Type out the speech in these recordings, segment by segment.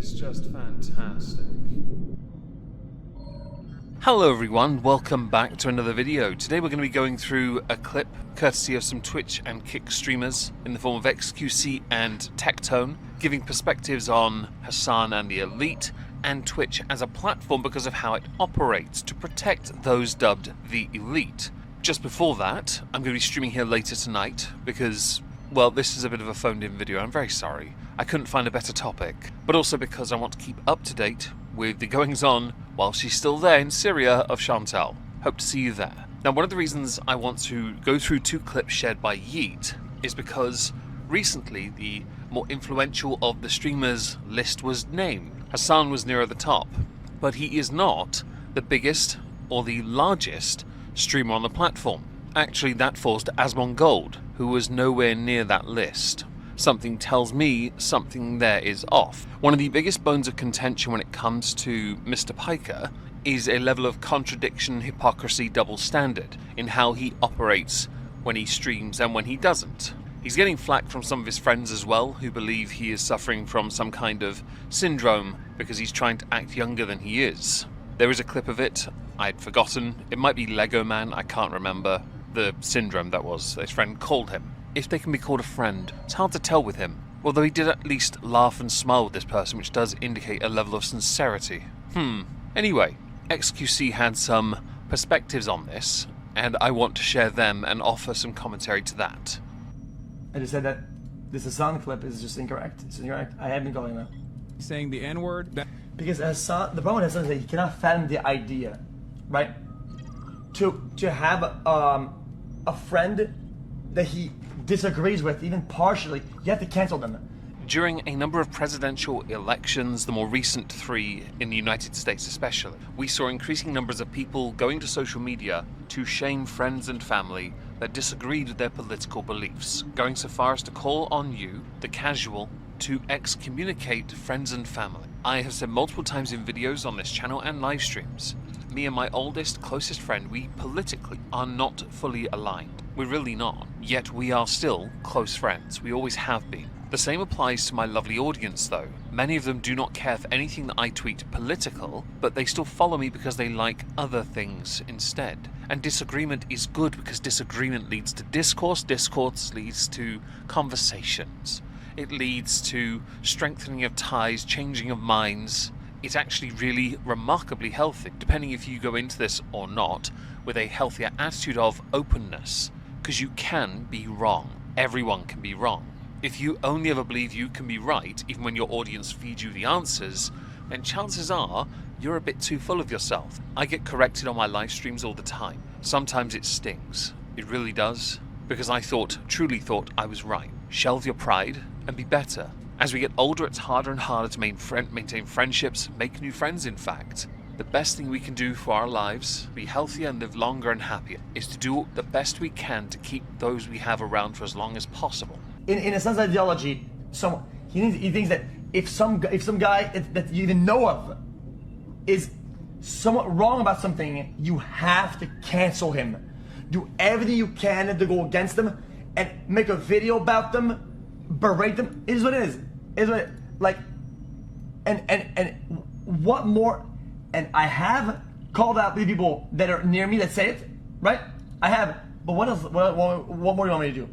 is just fantastic. Hello everyone, welcome back to another video. Today we're going to be going through a clip courtesy of some Twitch and Kick streamers in the form of XQC and Tectone, giving perspectives on Hasan and the Elite and Twitch as a platform because of how it operates to protect those dubbed the Elite. Just before that, I'm going to be streaming here later tonight because, well, this is a bit of a phoned-in video. I'm very sorry. I couldn't find a better topic, but also because I want to keep up to date with the goings-on while she's still there in Syria of Chantal. Hope to see you there. Now, one of the reasons I want to go through two clips shared by Yeet is because recently the more influential of the streamers list was named. Hasan was nearer the top, but he is not the biggest or the largest streamer on the platform. Actually, that falls to Zzzzombrocoli, who was nowhere near that list. Something tells me something there is off. One of the biggest bones of contention when it comes to Mr. Piker is a level of contradiction, hypocrisy, double standard in how he operates when he streams and when he doesn't. He's getting flack from some of his friends as well, who believe he is suffering from some kind of syndrome because he's trying to act younger than he is. There is a clip of it, I'd forgotten. It might be Lego Man, I can't remember the syndrome that was. His friend called him. If they can be called a friend, it's hard to tell with him. Although he did at least laugh and smile with this person, which does indicate a level of sincerity. Anyway, XQC had some perspectives on this, and I want to share them and offer some commentary to that. I just said that this Hasan clip is just incorrect. It's incorrect. I have been calling that. Saying the N-word. Because Hasan, the problem with Hasan is that he cannot fathom the idea, right? To have a friend that he disagrees with, even partially, you have to cancel them. During a number of presidential elections, the more recent three in the United States especially, we saw increasing numbers of people going to social media to shame friends and family that disagreed with their political beliefs, going so far as to call on you, the casual, to excommunicate friends and family. I have said multiple times in videos on this channel and live streams, me and my oldest, closest friend, we politically are not fully aligned. We're really not. Yet we are still close friends. We always have been. The same applies to my lovely audience though. Many of them do not care for anything that I tweet political, but they still follow me because they like other things instead. And disagreement is good because disagreement leads to discourse. Discourse leads to conversations. It leads to strengthening of ties, changing of minds. It's actually really remarkably healthy, depending if you go into this or not, with a healthier attitude of openness. Because you can be wrong. Everyone can be wrong. If you only ever believe you can be right, even when your audience feeds you the answers, then chances are you're a bit too full of yourself. I get corrected on my live streams all the time. Sometimes it stings. It really does. Because I truly thought I was right. Shelve your pride and be better. As we get older, it's harder and harder to maintain friendships, make new friends in fact. The best thing we can do for our lives, be healthier and live longer and happier, is to do the best we can to keep those we have around for as long as possible. In a sense of ideology, he thinks that if some guy that you even know of is somewhat wrong about something, you have to cancel him. Do everything you can to go against them and make a video about them, berate them. It is what it is. It is what it, like, and what more? And I have called out the people that are near me that say it, right? I have. But what else? What more do you want me to do?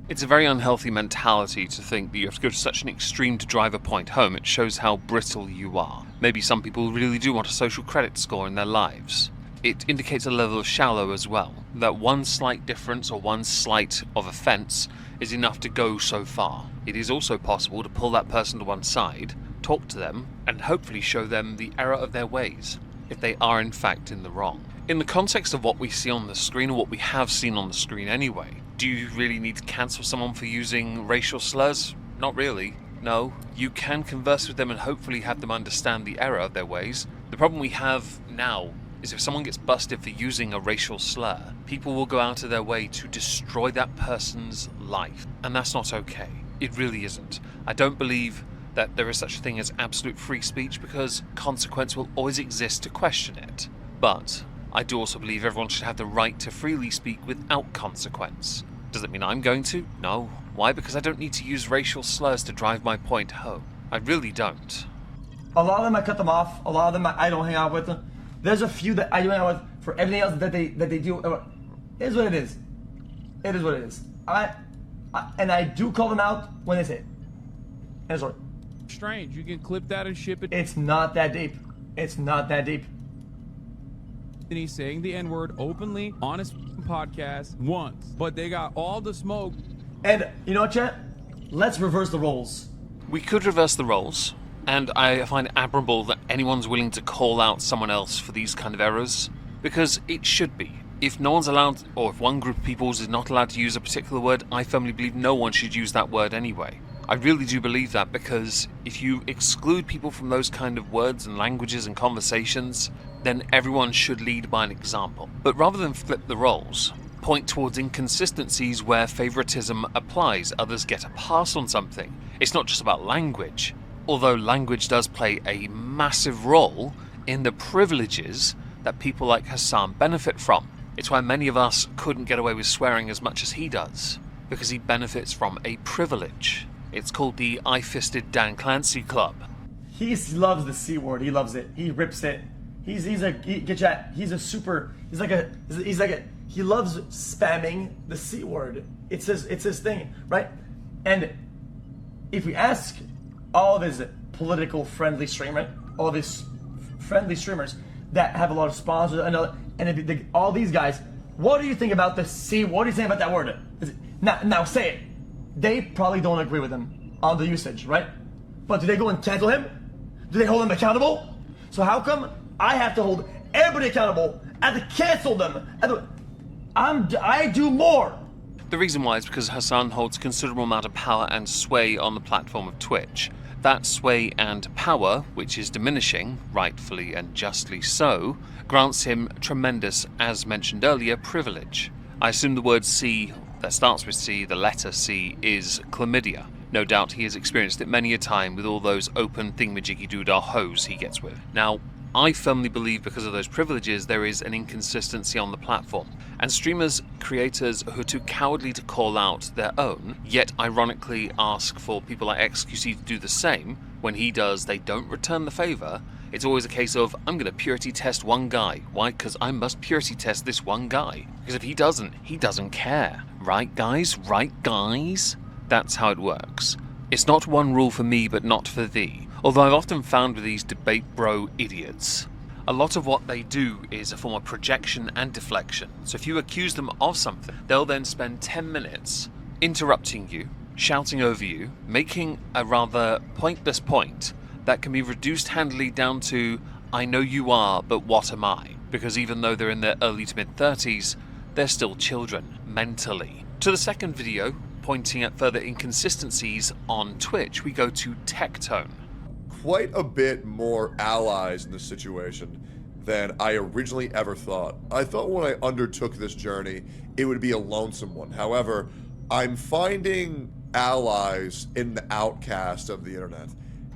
It's a very unhealthy mentality to think that you have to go to such an extreme to drive a point home. It shows how brittle you are. Maybe some people really do want a social credit score in their lives. It indicates a level of shallow as well, that one slight difference or one slight of offence is enough to go so far. It is also possible to pull that person to one side, talk to them, and hopefully show them the error of their ways, if they are in fact in the wrong. In the context of what we see on the screen, or what we have seen on the screen anyway, do you really need to cancel someone for using racial slurs? Not really. No, you can converse with them and hopefully have them understand the error of their ways. The problem we have now is if someone gets busted for using a racial slur, people will go out of their way to destroy that person's life. And that's not okay. It really isn't. I don't believe that there is such a thing as absolute free speech because consequence will always exist to question it. But I do also believe everyone should have the right to freely speak without consequence. Does it mean I'm going to? No. Why? Because I don't need to use racial slurs to drive my point home. I really don't. A lot of them I cut them off. A lot of them I don't hang out with them. There's a few that I do hang out with. For everything else that they do, it is what it is. It is what it is. And I do call them out when they say it. And sorry. strange. You can clip that and ship it. It's not that deep. It's not that deep. And he's saying the N-word openly on his podcast once, but they got all the smoke. And you know what, chat? Let's reverse the roles. We could reverse the roles, and I find it admirable that anyone's willing to call out someone else for these kind of errors, because it should be. If no one's allowed, or if one group of people is not allowed to use a particular word, I firmly believe no one should use that word anyway. I really do believe that, because if you exclude people from those kind of words and languages and conversations, then everyone should lead by an example. But rather than flip the roles, point towards inconsistencies where favoritism applies, others get a pass on something. It's not just about language, although language does play a massive role in the privileges that people like Hasan benefit from. It's why many of us couldn't get away with swearing as much as he does, because he benefits from a privilege. It's called the I-Fisted Dan Clancy Club. He loves the C word. He loves it. He rips it. He loves spamming the C word. It's his thing, right? And if we ask all of his political friendly streamers, all of his friendly streamers that have a lot of sponsors, and all these guys, what do you think about the C? What do you think about that word? Now say it. They probably don't agree with him on the usage, right? But do they go and cancel him? Do they hold him accountable? So how come I have to hold everybody accountable? I have to cancel them. I do more. The reason why is because Hasan holds a considerable amount of power and sway on the platform of Twitch. That sway and power, which is diminishing, rightfully and justly so, grants him tremendous, as mentioned earlier, privilege. I assume the word C, that starts with C, the letter C, is chlamydia. No doubt he has experienced it many a time with all those open thingamajiggy-doodah hoes he gets with. Now, I firmly believe because of those privileges there is an inconsistency on the platform, and streamers, creators who are too cowardly to call out their own, yet ironically ask for people like XQC to do the same, when he does they don't return the favour. It's always a case of, I'm going to purity test one guy. Why? Because I must purity test this one guy. Because if he doesn't care. Right guys? Right guys? That's how it works. It's not one rule for me but not for thee. Although I've often found with these debate bro idiots, a lot of what they do is a form of projection and deflection. So if you accuse them of something, they'll then spend 10 minutes interrupting you, shouting over you, making a rather pointless point that can be reduced handily down to, I know you are, but what am I? Because even though they're in their early to mid-30s, they're still children, mentally. To the second video, pointing at further inconsistencies on Twitch, we go to Tectone. Quite a bit more allies in this situation than I originally ever thought. I thought when I undertook this journey, it would be a lonesome one. However, I'm finding allies in the outcast of the internet.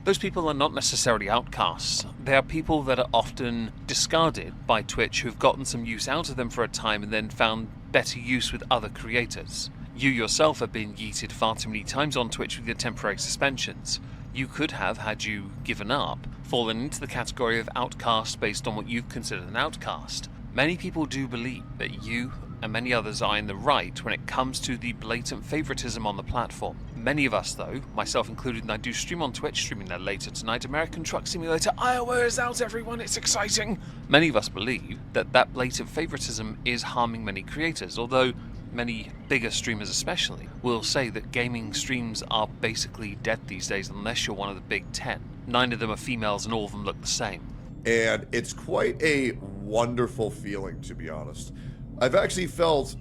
Those people are not necessarily outcasts. They are people that are often discarded by Twitch who've gotten some use out of them for a time and then found better use with other creators. You yourself have been yeeted far too many times on Twitch with your temporary suspensions. You could have, had you given up, fallen into the category of outcast based on what you've considered an outcast. Many people do believe that you and many others are in the right when it comes to the blatant favoritism on the platform. Many of us though, myself included, and I do stream on Twitch, streaming there later tonight, American Truck Simulator, Iowa is out everyone, it's exciting! Many of us believe that that blatant favoritism is harming many creators, although many bigger streamers especially will say that gaming streams are basically dead these days unless you're one of the big 10. 9 of them are females and all of them look the same. And it's quite a wonderful feeling, to be honest. I've actually felt,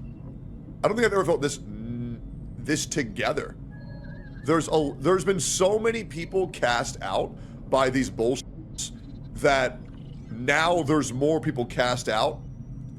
I don't think I've ever felt this together. There's been so many people cast out by these bullshits that now there's more people cast out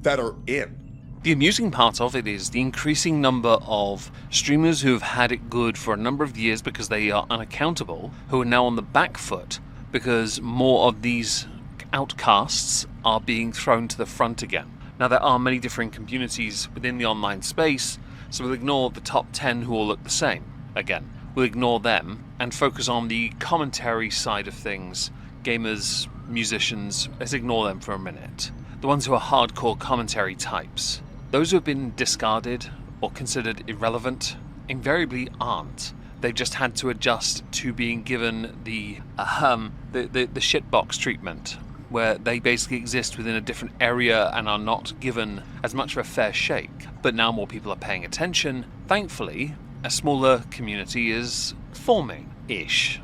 that are in. The amusing part of it is the increasing number of streamers who have had it good for a number of years because they are unaccountable, who are now on the back foot because more of these outcasts are being thrown to the front again. Now there are many different communities within the online space, so we'll ignore the top 10 who all look the same. Again, we'll ignore them and focus on the commentary side of things, gamers, musicians, let's ignore them for a minute. The ones who are hardcore commentary types, those who have been discarded or considered irrelevant, invariably aren't. They've just had to adjust to being given the shitbox treatment, where they basically exist within a different area and are not given as much of a fair shake. But now more people are paying attention. Thankfully, a smaller community is forming-ish.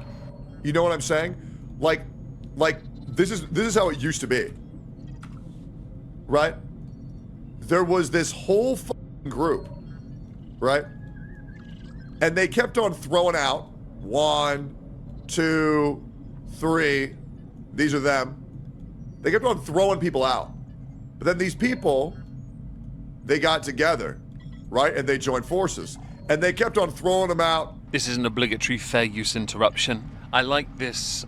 You know what I'm saying? Like this is how it used to be. Right? There was this whole fucking group, right? And they kept on throwing out 1, 2, 3. These are them. They kept on throwing people out. But then these people, they got together, right? And they joined forces. And they kept on throwing them out. This is an obligatory fair use interruption. I like this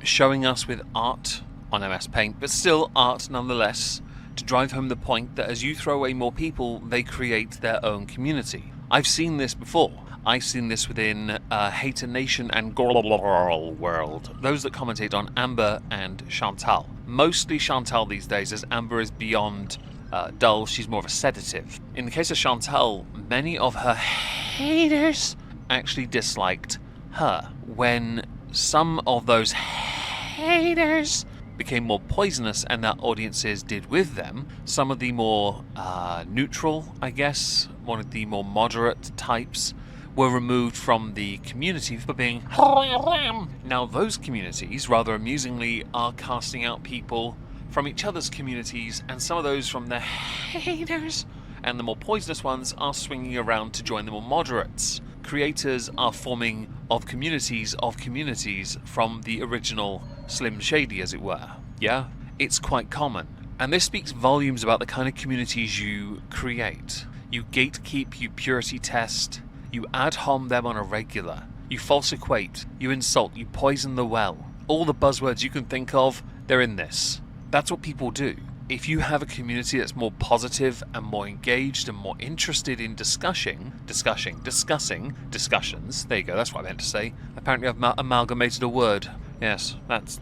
showing us with art on MS Paint, but still art nonetheless, to drive home the point that as you throw away more people, they create their own community. I've seen this before. I've seen this within Hater Nation and Gorl World, those that commentate on Amber and Chantal. Mostly Chantal these days, as Amber is beyond dull, she's more of a sedative. In the case of Chantal, many of her haters actually disliked her. When some of those haters became more poisonous and their audiences did with them, some of the more neutral, I guess, one of the more moderate types, were removed from the community for being Now those communities, rather amusingly, are casting out people from each other's communities, and some of those from the haters, and the more poisonous ones are swinging around to join the more moderates. Creators are forming of communities from the original Slim Shady, as it were. Yeah? It's quite common. And this speaks volumes about the kind of communities you create. You gatekeep, you purity test, you ad hom them on a regular, you false equate, you insult, you poison the well. All the buzzwords you can think of, they're in this. That's what people do. If you have a community that's more positive and more engaged and more interested in discussing discussions, there you go, that's what I meant to say. Apparently I've amalgamated a word. Yes,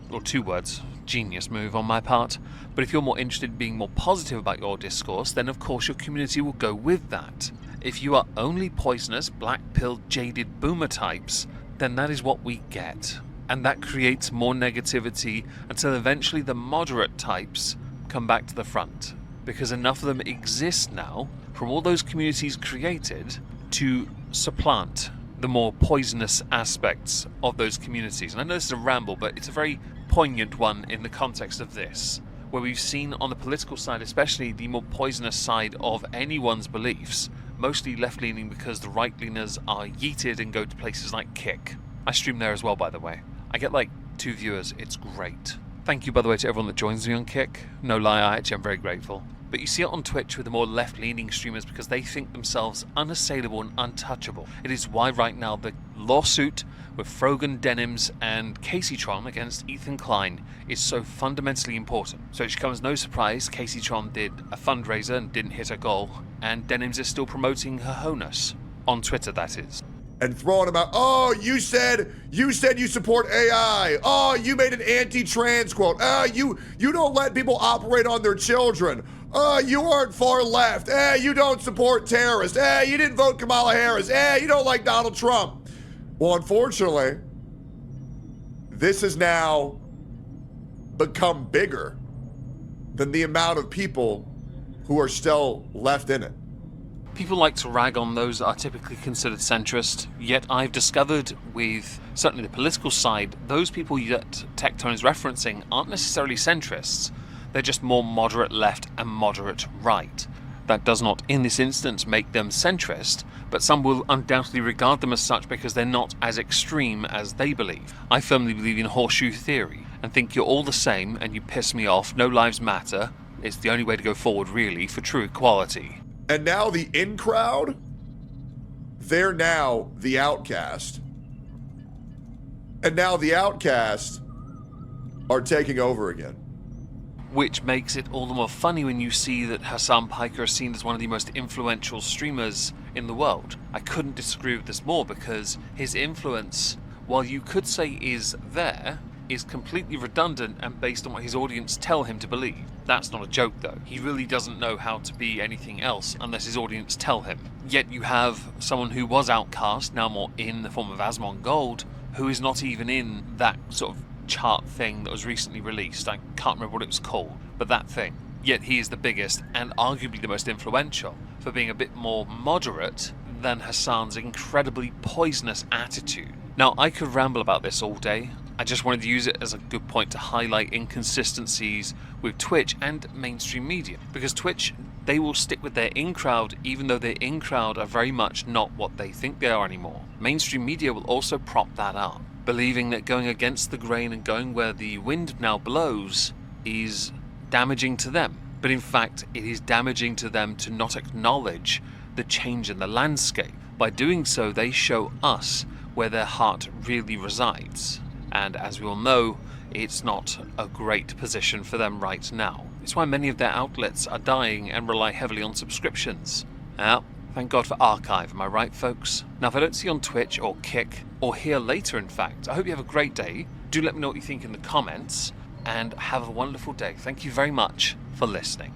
or 2 words. Genius move on my part. But if you're more interested in being more positive about your discourse, then of course your community will go with that. If you are only poisonous, black-pilled, jaded boomer types, then that is what we get. And that creates more negativity until eventually the moderate types come back to the front. Because enough of them exist now, from all those communities created, to supplant the more poisonous aspects of those communities. And I know this is a ramble, but it's a very poignant one in the context of this, where we've seen on the political side, especially the more poisonous side of anyone's beliefs, mostly left-leaning because the right-leaners are yeeted and go to places like Kick. I stream there as well, by the way. I get like 2 viewers, it's great. Thank you, by the way, to everyone that joins me on Kick. No lie, I actually am very grateful. But you see it on Twitch with the more left-leaning streamers because they think themselves unassailable and untouchable. It is why right now the lawsuit with Frogan Denims and Caseytron against Ethan Klein is so fundamentally important. So it should come as no surprise, Caseytron did a fundraiser and didn't hit a goal, and Denims is still promoting her honus. On Twitter, that is. And throwing them out. Oh, you said you support AI. Oh, you made an anti-trans quote. You don't let people operate on their children. You aren't far left. You don't support terrorists. You didn't vote Kamala Harris. You don't like Donald Trump. Well, unfortunately, this has now become bigger than the amount of people who are still left in it. People like to rag on those that are typically considered centrist, yet I've discovered with certainly the political side, those people that Tectone is referencing aren't necessarily centrists. They're just more moderate left and moderate right. That does not, in this instance, make them centrist, but some will undoubtedly regard them as such because they're not as extreme as they believe. I firmly believe in horseshoe theory and think you're all the same and you piss me off, no lives matter. It's the only way to go forward, really, for true equality. And now the in crowd, they're now the outcast. And now the outcast are taking over again. Which makes it all the more funny when you see that Hasan Piker is seen as one of the most influential streamers in the world. I couldn't disagree with this more because his influence, while you could say is there, is completely redundant and based on what his audience tell him to believe. That's not a joke though. He really doesn't know how to be anything else unless his audience tell him. Yet you have someone who was outcast, now more in the form of Asmongold, who is not even in that sort of chart thing that was recently released. I can't remember what it was called, but that thing. Yet he is the biggest and arguably the most influential for being a bit more moderate than Hasan's incredibly poisonous attitude. Now, I could ramble about this all day. I just wanted to use it as a good point to highlight inconsistencies with Twitch and mainstream media. Because Twitch, they will stick with their in-crowd even though their in-crowd are very much not what they think they are anymore. Mainstream media will also prop that up, believing that going against the grain and going where the wind now blows is damaging to them. But in fact, it is damaging to them to not acknowledge the change in the landscape. By doing so, they show us where their heart really resides. And as we all know, it's not a great position for them right now. It's why many of their outlets are dying and rely heavily on subscriptions. Now, thank God for Archive, am I right, folks? Now, if I don't see you on Twitch or Kick, or here later in fact, I hope you have a great day. Do let me know what you think in the comments, and have a wonderful day. Thank you very much for listening.